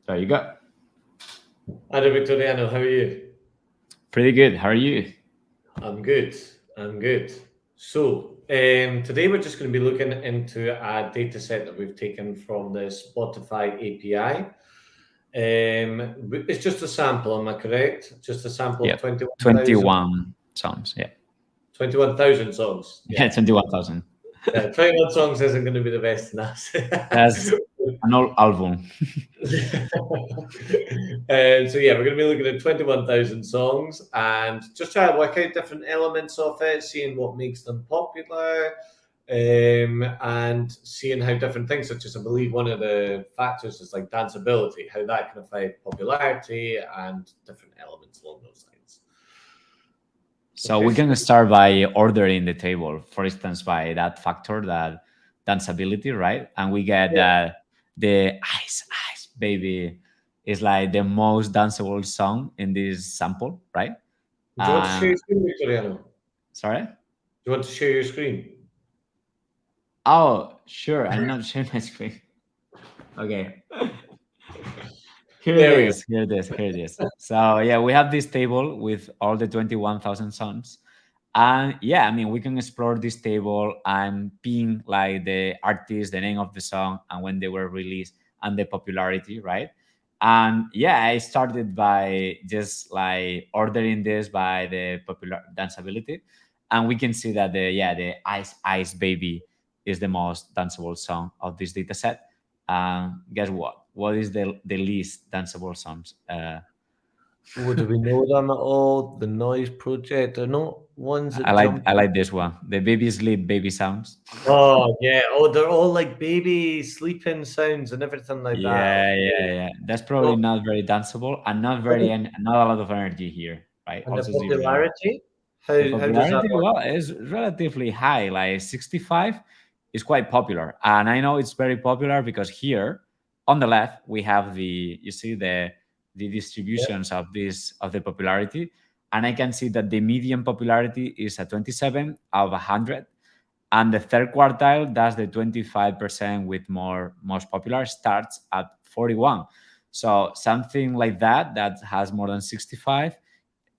There you go. Hello, Victoriano. How are you? Pretty good. How are you? I'm good. I'm good. So, today we're just going to be looking into a data set that we've taken from the Spotify API. It's just a sample, am I correct? Just a sample of Yep. 21,000 21 songs. Yeah. 21,000 songs. Yeah, Yeah. 21,000. Yeah. 21 songs isn't going to be the best in us. That's an old album. So yeah, we're going to be looking at 21,000 songs and just try to work out different elements of it, seeing what makes them popular, and seeing how different things, such as I believe one of the factors is like danceability, how that can affect popularity and different elements along those lines. So Okay, we so can start by ordering the table, for instance, by that factor, that danceability, right? And we get yeah. that the Ice Ice Baby is like the most danceable song in this sample, right? Do you want to share your Uh, screen, Victoriano? Do Sorry? you want to share your screen? Oh, sure. I'm not sharing my screen. Okay. Here it There we go. is. Here it is. Here it is. So yeah, we have this table with all the 21,000 songs. And yeah, I mean, we can explore this table and ping like the artist, the name of the song, and when they were released and the popularity, right? And yeah, I started by just like ordering this by the popular danceability. And we can see that the Ice Ice Baby is the most danceable song of this data set. Guess what? What is the least danceable songs? Oh, do we know them at all? The Noise Project are not ones I that like jump. I like this one. The baby sleep, baby sounds. Oh yeah. Oh, they're all like baby sleeping sounds and everything like that. Yeah, yeah, Okay. yeah. That's probably So, not very danceable and not a lot of energy here, right? and the Also zero energy. popularity, The how does that popularity, work? well, is relatively high. Like 65 is quite popular, and I know it's very popular because here on the left we have you see the Yeah. distributions of the popularity, and I can see that the median popularity is a 27 out of 100, and the third quartile, that's the 25% with most popular, starts at 41. So something like that has more than 65,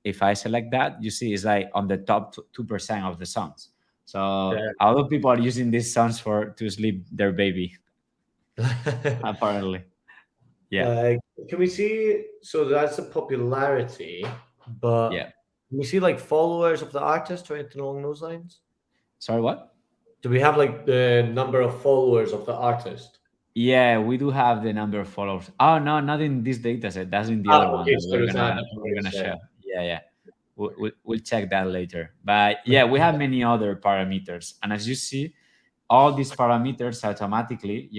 if I select that, you see it's like on the top 2% of the songs. So a lot of people are using these songs for to sleep their baby, Yeah. apparently. Yeah, Uh, can we see? So that's the popularity, but yeah. can we see like followers of the artist or anything along those lines? Sorry, what? Do we have like the number of followers of the artist? Yeah, we do have the number of followers. Oh no, not in this data set. That's in the Ah, other one okay. that So is that in the we're previous gonna set? share. Yeah, yeah. We'll check that later. But yeah, we have many other parameters, and as you see, all these parameters automatically,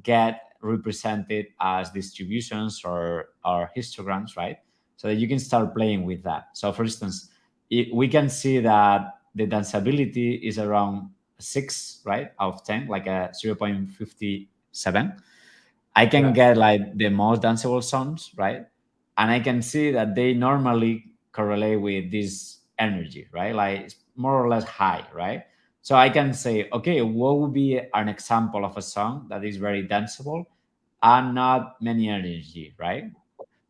get represented as distributions or histograms, right? So that you can start playing with that. So, for instance, we can see that the danceability is around 6, right, out of 10, like a 0.57. I can Yeah. get like the most danceable songs, right? And I can see that they normally correlate with this energy, right? Like it's more or less high, right? So I can say, okay, what would be an example of a song that is very danceable and not many energy, right?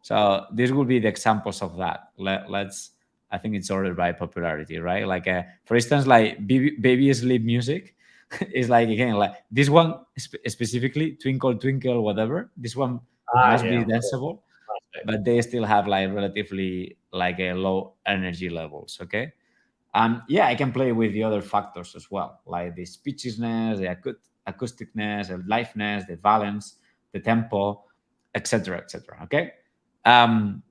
So this would be the examples of that. Let's. I think it's ordered by popularity, right? Like, for instance, like baby sleep music is like again like this one specifically, Twinkle Twinkle, whatever. This one Ah, must yeah. be Of course. danceable, Fantastic. but they still have like relatively like a low energy levels. Okay, yeah, I can play with the other factors as well, like the speechiness, the acousticness, the liveness, the balance, the tempo, etc., etc. Okay, um,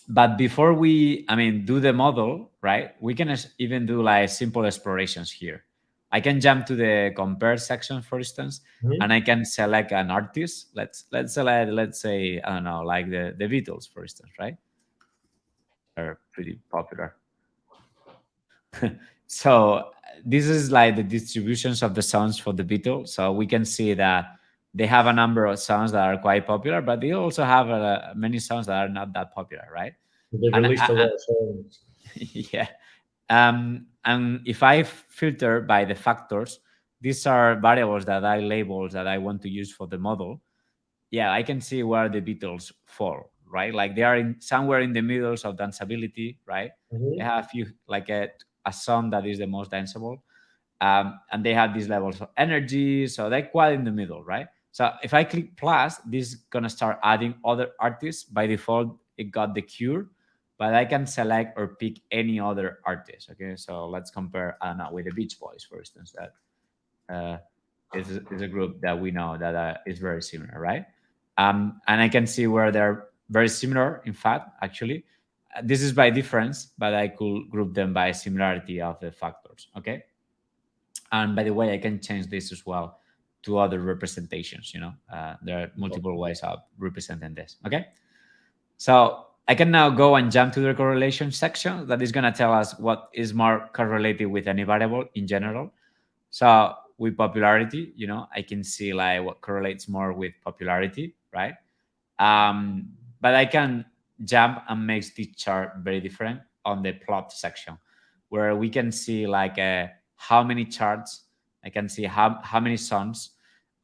but before we, I mean, do the model, right? We can even do like simple explorations here. I can jump to the compare section, for instance, and Mhm. I can select an artist. Let's select, let's say, I don't know, like the Beatles, for instance, right? They're pretty popular. So this is like the distributions of the songs for the Beatles. So we can see that they have a number of songs that are quite popular, but they also have many songs that are not that popular, right? They've And released a lot of songs. yeah, and if I filter by the factors, these are variables that I labels that I want to use for the model. yeah, I can see where the Beatles fall, right? Like they are in somewhere in the middles of danceability, right? They Hmm. have a few like a song that is the most danceable, and they have these levels of energy, so they're quite in the middle, right? So if I click plus, this is gonna start adding other artists. By default, it got The Cure, but I can select or pick any other artist. Okay, so let's compare, I don't know, with the Beach Boys, for instance. That uh, is a group that we know that is very similar, right? And I can see where they're very similar. In fact, actually, this is by difference, but I could group them by similarity of the factors. Okay, and by the way, I can change this as well to other representations. There are multiple ways of representing this. Okay, so I can now go and jump to the correlation section that is going to tell us what is more correlated with any variable in general. So with popularity, I can see like what correlates more with popularity, right? um, but I can jump and make the chart very different on the plot section, where we can see like how many charts. I can see how many songs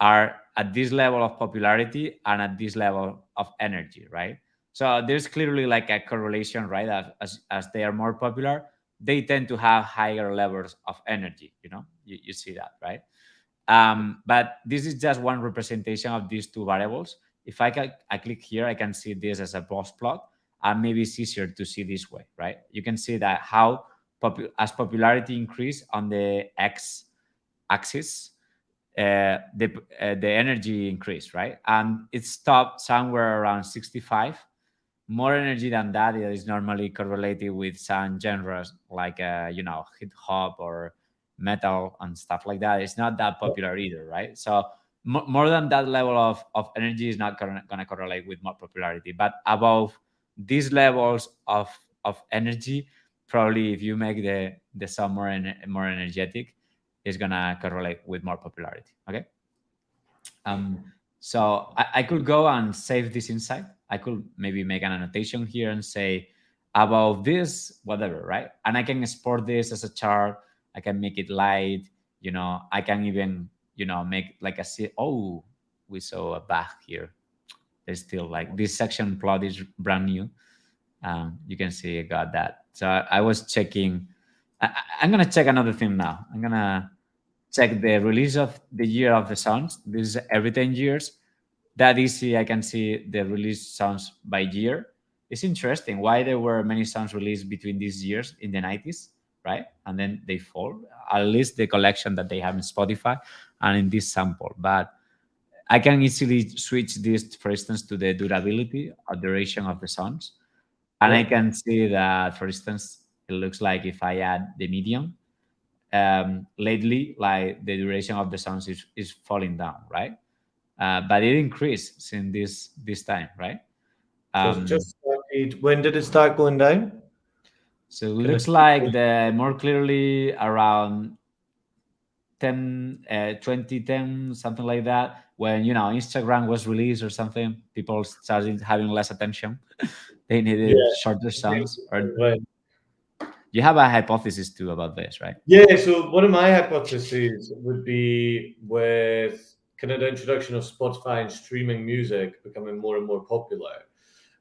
are at this level of popularity and at this level of energy, right? So there's clearly like a correlation, right? As they are more popular, they tend to have higher levels of energy. You see that, right? But this is just one representation of these two variables. If I click here, I can see this as a box plot, and maybe it's easier to see this way, right? You can see that how as popularity increase on the x axis, the energy increase, right? And it stopped somewhere around 65. More energy than that is normally correlated with some genres like hip hop or metal and stuff like that. It's not that popular either, right? So more than that level of energy is not going to correlate with more popularity, but above these levels of energy, probably if you make the song more energetic, is going to correlate with more popularity. Okay. um, so I could go and save this insight. I could maybe make an annotation here and say about this, whatever, right? And I can export this as a chart. I can make it light. I can even, make like oh, we saw a bug here. There's still like this section plot is brand new. You can see I got that. So I was checking. I'm gonna check another thing now. I'm gonna check the release of the year of the songs. This is every 10 years. That easy, I can see the release songs by year. It's interesting why there were many songs released between these years in the 90s, right? And then they fall, at least the collection that they have in Spotify and in this sample. But I can easily switch this, for instance, to the durability or duration of the songs. And I Yeah. can see that, for instance, it looks like if I add the medium, lately, like the duration of the songs is falling down, right? But it increased since this time, right? So it's Um, just started. When did it start going down? so it Can I looks see? like the more clearly around 2010, something like that, when Instagram was released or something, people started having less attention. They needed Yeah. shorter songs. Or When? you have a hypothesis too about this, right? Yeah, so one of my hypotheses would be with kind of the introduction of Spotify and streaming music becoming more and more popular,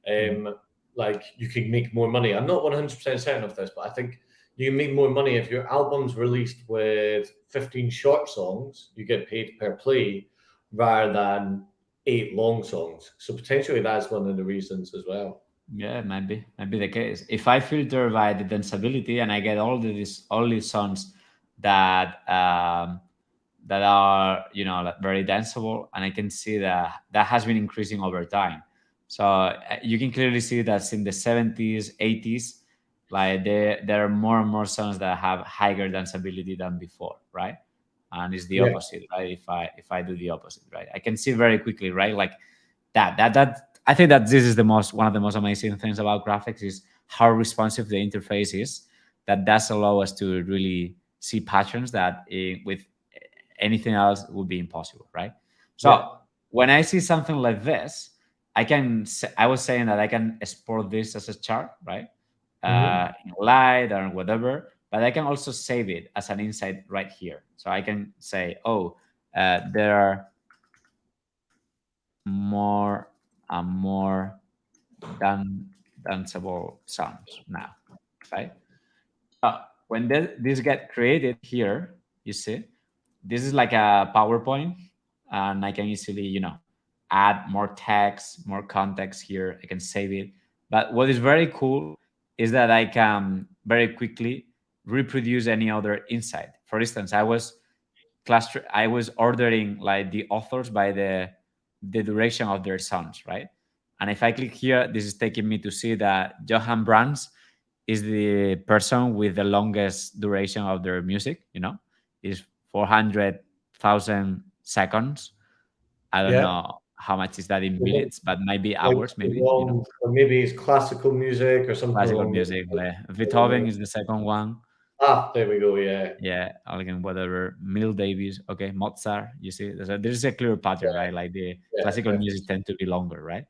Mhm. like you can make more money. I'm not 100% certain of this, but I think you can make more money if your album's released with 15 short songs, you get paid per play rather than 8 long songs. So potentially that's one of the reasons as well. Yeah, it might be the case. If I filter by the danceability and I get all these songs that that are like very danceable, and I can see that that has been increasing over time. So you can clearly see that in the 70s, 80s, like there are more and more songs that have higher danceability than before, right? And it's the Yeah. opposite, right? If I do the opposite, right, I can see very quickly, right? Like that I think that this is the most one of the most amazing things about graphics is how responsive the interface is. That does allow us to really see patterns that with anything else would be impossible, right? Yeah. So when I see something like this, I was saying that I can export this as a chart, right? Hmm. In light or whatever, but I can also save it as an insight right here. So I can say, oh, there are more and more dan- danceable sounds now, right? When this get created here, you see, this is like a PowerPoint, and I can easily, add more text, more context here. I can save it. But what is very cool is that I can very quickly reproduce any other insight. For instance, I was ordering like the authors by the duration of their songs, right? And if I click here, this is taking me to see that Johan Brands is the person with the longest duration of their music, is 400,000 seconds. I don't Yeah. know how much is that in minutes, but maybe Like hours, maybe, long, or maybe it's classical music or something classical along those music. Like Beethoven lines. is the second one. There we go. Yeah. Yeah, again, whatever. Mill Davis, okay, Mozart. You see, there's a clear pattern, right? Like the Yeah. classical Definitely. music tend to be longer, right?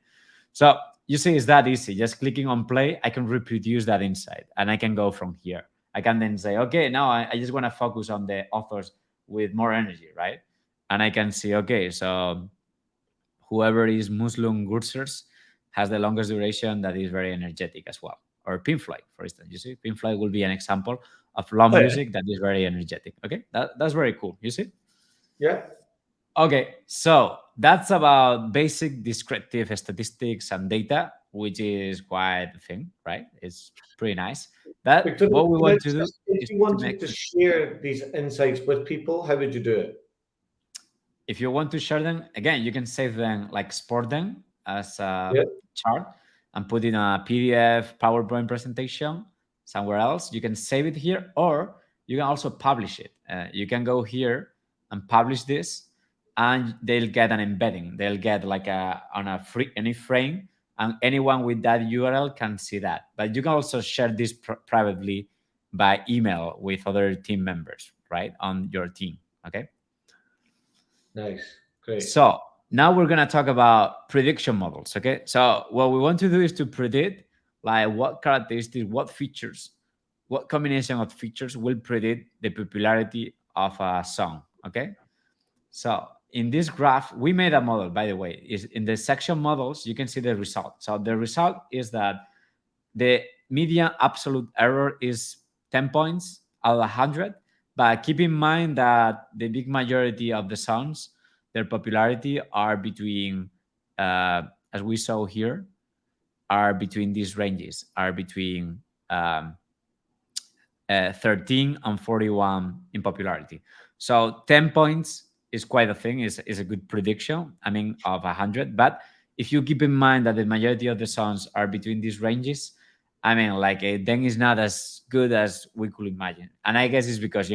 So you see, it's that easy. Just clicking on play, I can reproduce that insight, and I can go from here. I can then say, okay, now I just want to focus on the authors with more energy, right? And I can see, okay, so whoever is Muslim Gursers has the longest duration that is very energetic as well. Or Pink Floyd, for instance. You see, Pink Floyd will be an example of long Oh yeah. music that is very energetic. Okay, that's very cool. You see? Yeah. Okay, so that's about basic descriptive statistics and data, which is quite a thing, right? It's pretty nice. That Victor, what we can I want to just do ask, if is you to wanted make to share these insights with people, how would you do it? if you want to share them again, you can save them, like export them as a Yeah. chart and put in a PDF PowerPoint presentation somewhere else. You can save it here, or you can also publish it. You can go here and publish this, and they'll get an embedding. They'll get like a on a free any frame, and anyone with that URL can see that. But you can also share this privately by email with other team members, right, on your team. Okay. Nice. Great. So now we're gonna talk about prediction models. Okay. So what we want to do is to predict like what characteristics, what features, what combination of features will predict the popularity of a song. Okay. So in this graph, we made a model, by the way. Is in the section models, you can see the result. So the result is that the median absolute error is 10 points out of 100. But keep in mind that the big majority of the songs, their popularity are between, as we saw here, are between these ranges, are between 13 and 41 in popularity. So 10 points is quite a thing, is a good prediction, I mean, of 100. But if you keep in mind that the majority of the songs are between these ranges, I mean, like, then it's not as good as we could imagine. And I guess it's because,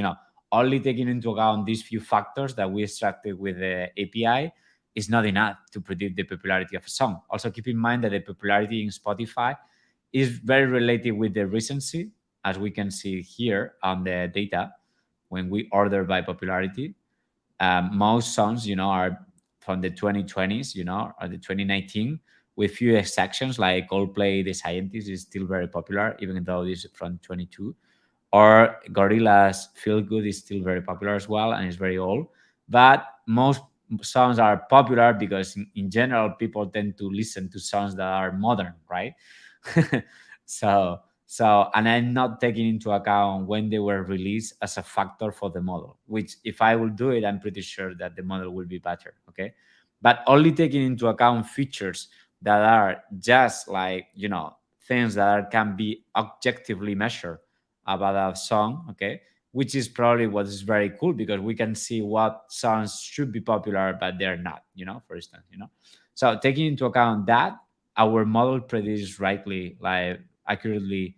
only taking into account these few factors that we extracted with the API is not enough to predict the popularity of a song. Also, keep in mind that the popularity in Spotify is very related with the recency, as we can see here on the data. When we order by popularity, most songs, are from the 2020s, or the 2019, with few exceptions like Coldplay, The Scientist is still very popular, even though this is from 22. Or Gorillaz Feel Good is still very popular as well, and it's very old. But most songs are popular because, in general, people tend to listen to songs that are modern, right? And I'm not taking into account when they were released as a factor for the model, which if I will do it, I'm pretty sure that the model will be better. Okay. But only taking into account features that are just like, things that can be objectively measured about a song. Okay. Which is probably what is very cool, because we can see what songs should be popular, but they're not, for instance, So taking into account that, our model predicts rightly, like accurately,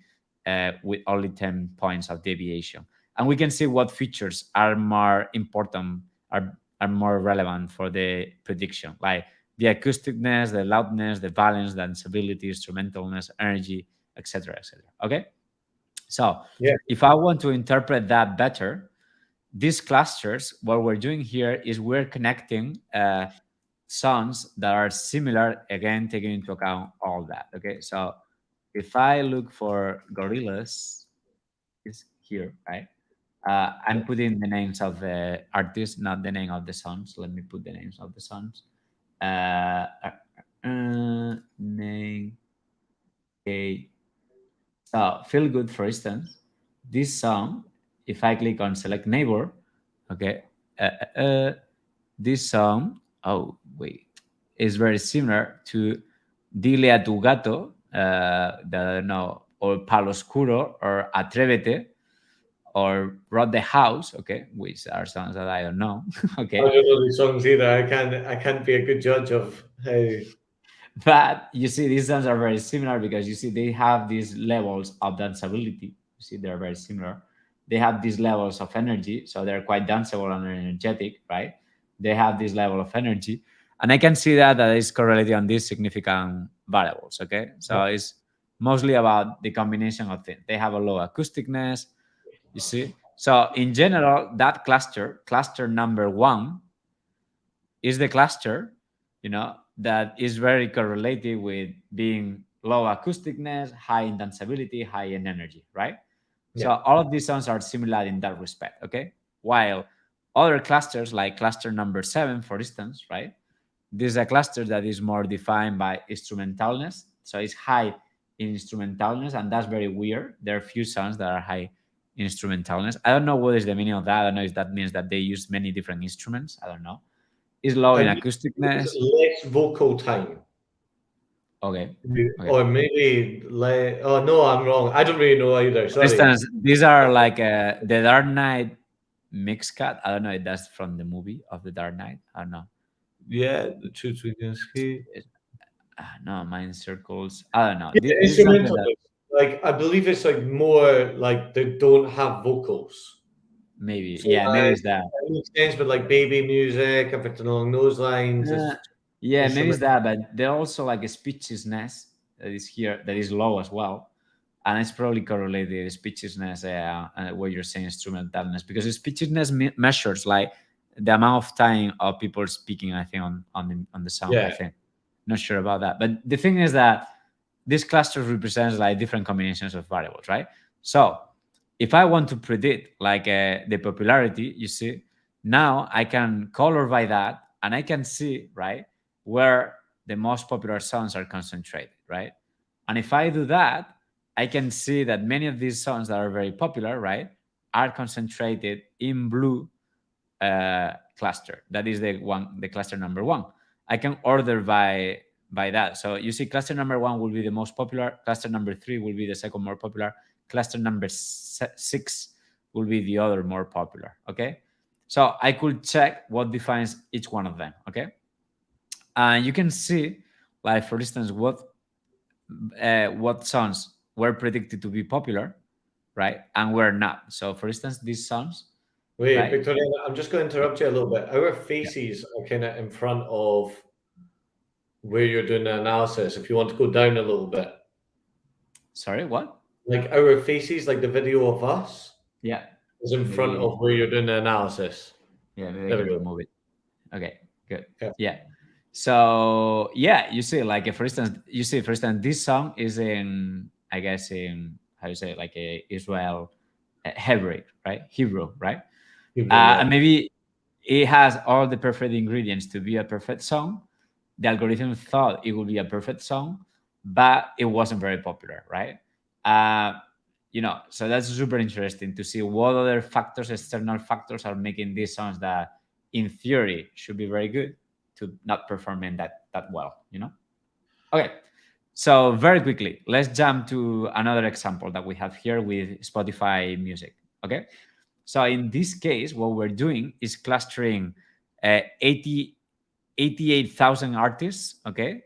with only 10 points of deviation. And we can see what features are more important, are more relevant for the prediction, like the acousticness, the loudness, the balance, the danceability, instrumentalness, energy, etc., etc. Okay. So Yeah. if I want to interpret that better, these clusters, what we're doing here is we're connecting songs that are similar, again, taking into account all that. Okay. So if I look for Gorillas, is here, right? I'm putting the names of the artists, not the name of the songs. Let me put the names of the songs. Uh, So feel good, for instance, this song, if I click on select neighbor, okay, uh, uh, uh, this song, oh wait, is very similar to Dile a tu gato, that I don't know, or Palo Oscuro, or Atrévete, or Rot the House, okay, which are songs that I don't know, I okay. don't know these songs either. I can't be a good judge of how. But you see, these songs are very similar because you see they have these levels of danceability. You see, they're very similar. They have these levels of energy, so they're quite danceable and energetic, right? They have this level of energy, and I can see that is correlated on these significant variables. Okay, so it's mostly about the combination of things. They have a low acousticness. You see, so in general, that cluster number one, is the cluster, that is very correlated with being low acousticness, high in danceability, high in energy, right? So Yeah. all of these sounds are similar in that respect, okay? While other clusters, like cluster number 7, for instance, right? This is a cluster that is more defined by instrumentalness. So it's high in instrumentalness, and that's very weird. There are few sounds that are high in instrumentalness. I don't know what is the meaning of that. I don't know if that means that they use many different instruments. I don't know. Is low I in mean, it's acousticness. less vocal time. Okay. Okay. Or maybe oh no, I'm wrong. I don't really know either. For Sorry. instance, these are like the Dark Knight mix cut. I don't know if that's from the movie of the Dark Knight. I don't know. Yeah, the truth we can see. It- no, mine circles. I don't know. Yeah, This is something instrumental. that Like I believe it's like more like they don't have vocals. maybe, So yeah, maybe like it's that. it makes sense with like baby music, everything along those lines. Uh, It's yeah, maybe it's instrumental. that, but there also like a speechlessness that is here that is low as well, and it's probably correlated speechlessness, what you're saying instrumentalness, because the speechlessness measures like the amount of time of people speaking. I think on the song. I Yeah. think, not sure about that, but the thing is that this cluster represents like different combinations of variables, right? So if I want to predict like the popularity, you see, now I can color by that, and I can see, right, where the most popular songs are concentrated, right? And if I do that, I can see that many of these songs that are very popular, right, are concentrated in blue cluster. That is the cluster number one. I can order by that. So you see, cluster number one will be the most popular. Cluster number three will be the second more popular. Cluster number six will be the other more popular. Okay, so I could check what defines each one of them. Okay, and you can see, like for instance, what songs were predicted to be popular, right, and were not. So for instance, these songs, Wait, right? Victoria, I'm just going to interrupt you a little bit. Our Yeah. faces are kind of in front of where you're doing the analysis. If you want to go down a little bit, Sorry, what? like our faces, like the video of us, Yeah, is in front maybe. of where you're doing the analysis. Yeah, maybe I There we can go. remove it. Okay, good. Okay. Yeah. So yeah, you see, like for instance, this song is in, I guess, in how you say it, like a Israel Hebrew, right? Hebrew, right? Hebrew, yeah. And maybe it has all the perfect ingredients to be a perfect song. The algorithm thought it would be a perfect song, but it wasn't very popular, right? Uh, so that's super interesting to see what other factors, external factors, are making these songs that, in theory, should be very good to not performing that well. Okay, so very quickly, let's jump to another example that we have here with Spotify Music. Okay, so in this case, what we're doing is clustering 88,000 artists, okay,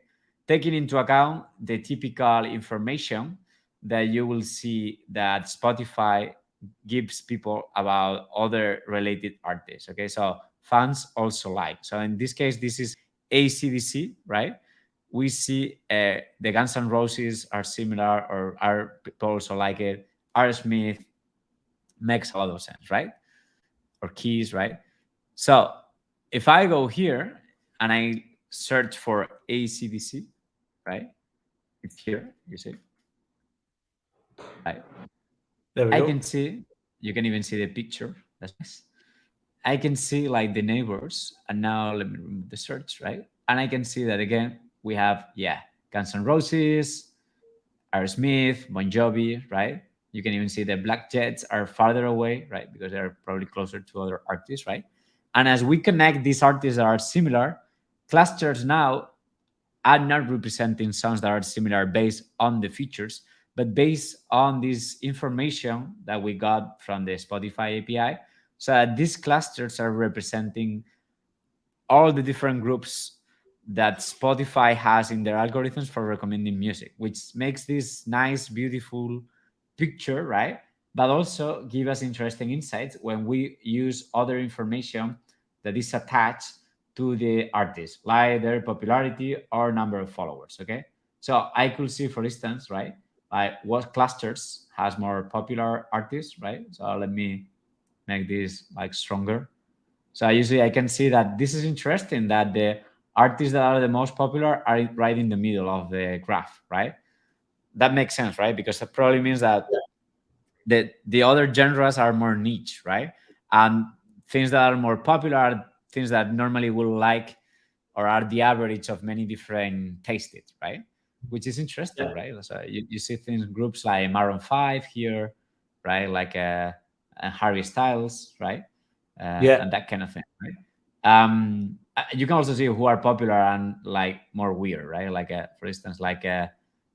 taking into account the typical information that you will see that Spotify gives people about other related artists. Okay, so fans also like. So in this case, this is ACDC, right? We see the Guns N' Roses are similar, or are people also like it. R. Smith makes a lot of sense, right? Or keys, right? So if I go here and I search for ACDC, right? It's here, you see, right? There we I go. can see, you can even see the picture. That's nice. I can see like the neighbors, and now let me remove the search, right? And I can see that again, we have, yeah, Guns N' Roses, Aerosmith, Bon Jovi, right? You can even see the Black Jets are farther away, right? Because they're probably closer to other artists, right? And as we connect these artists that are similar, clusters now are not representing sounds that are similar based on the features, but based on this information that we got from the Spotify API. So that these clusters are representing all the different groups that Spotify has in their algorithms for recommending music, which makes this nice, beautiful picture, right? But also give us interesting insights when we use other information that is attached to the artist, like their popularity or number of followers. Okay. So I could see, for instance, right, like what clusters has more popular artists, right? So let me make this like stronger. So usually I can see that this is interesting that the artists that are the most popular are right in the middle of the graph, right? That makes sense, right? Because that probably means that the other genres are more niche, right? And things that are more popular are things that normally will like or are the average of many different tastes, right? Which is interesting, Yeah. right? So you see things groups like Maroon 5 here, right? Like Harry Styles, right? Yeah. And that kind of thing, right? You can also see who are popular and like more weird, right? Like for instance, like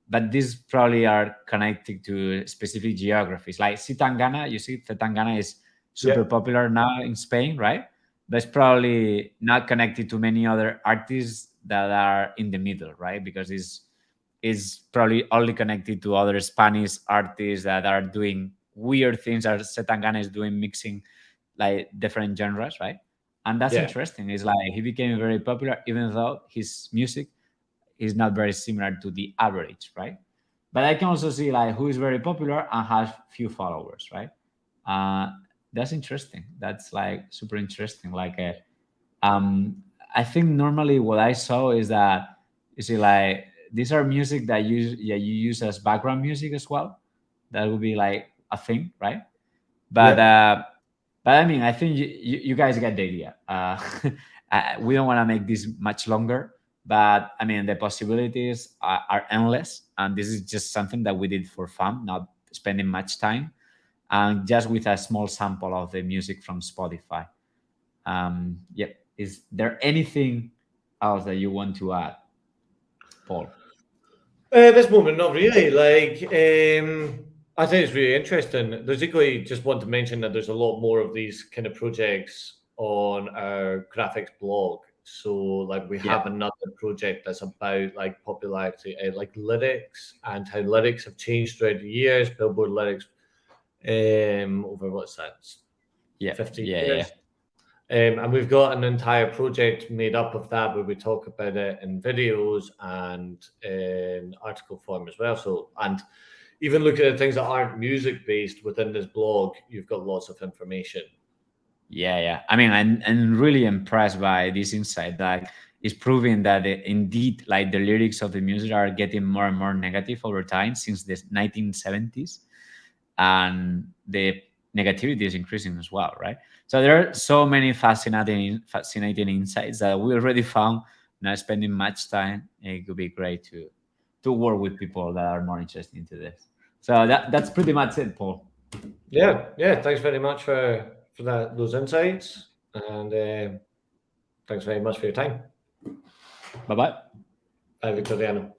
but these probably are connected to specific geographies. Like Sitangana, you see, Zetangana is super Yeah. popular now in Spain, right? But it's probably not connected to many other artists that are in the middle, right? Because it's is probably only connected to other Spanish artists that are doing weird things as Setangana is doing, mixing like different genres, right? And that's Yeah. interesting. It's like he became very popular, even though his music is not very similar to the average, right? But I can also see like who is very popular and has few followers, right? Uh, that's interesting. That's like super interesting. Like, um, I think normally what I saw is that you see like these are music that you use as background music as well. That would be like a thing, right? But Yeah. I mean, I think you guys get the idea. We don't want to make this much longer, but I mean, the possibilities are endless, and this is just something that we did for fun, not spending much time, and just with a small sample of the music from Spotify. Yep. Is there anything else that you want to add, Paul? This moment, not really. I think it's really interesting. There's equally just want to mention that there's a lot more of these kind of projects on our graphics blog. So, like, we Yeah. have another project that's about like popularity, like lyrics and how lyrics have changed throughout the years. Billboard lyrics, over what's that, Yeah. 15 Yeah. Yeah. years. And we've got an entire project made up of that where we talk about it in videos and in article form as well. So, and even looking at things that aren't music based within this blog, you've got lots of information. Yeah, yeah. I mean, I'm really impressed by this insight that is proving that indeed, like the lyrics of the music are getting more and more negative over time since the 1970s, and the negativity is increasing as well, right? So there are so many fascinating insights that we already found. Not spending much time, it could be great to work with people that are more interested into this. So that's pretty much it, Paul. Yeah, yeah. Thanks very much for that those insights, and thanks very much for your time. Bye bye. Bye, Victoriano.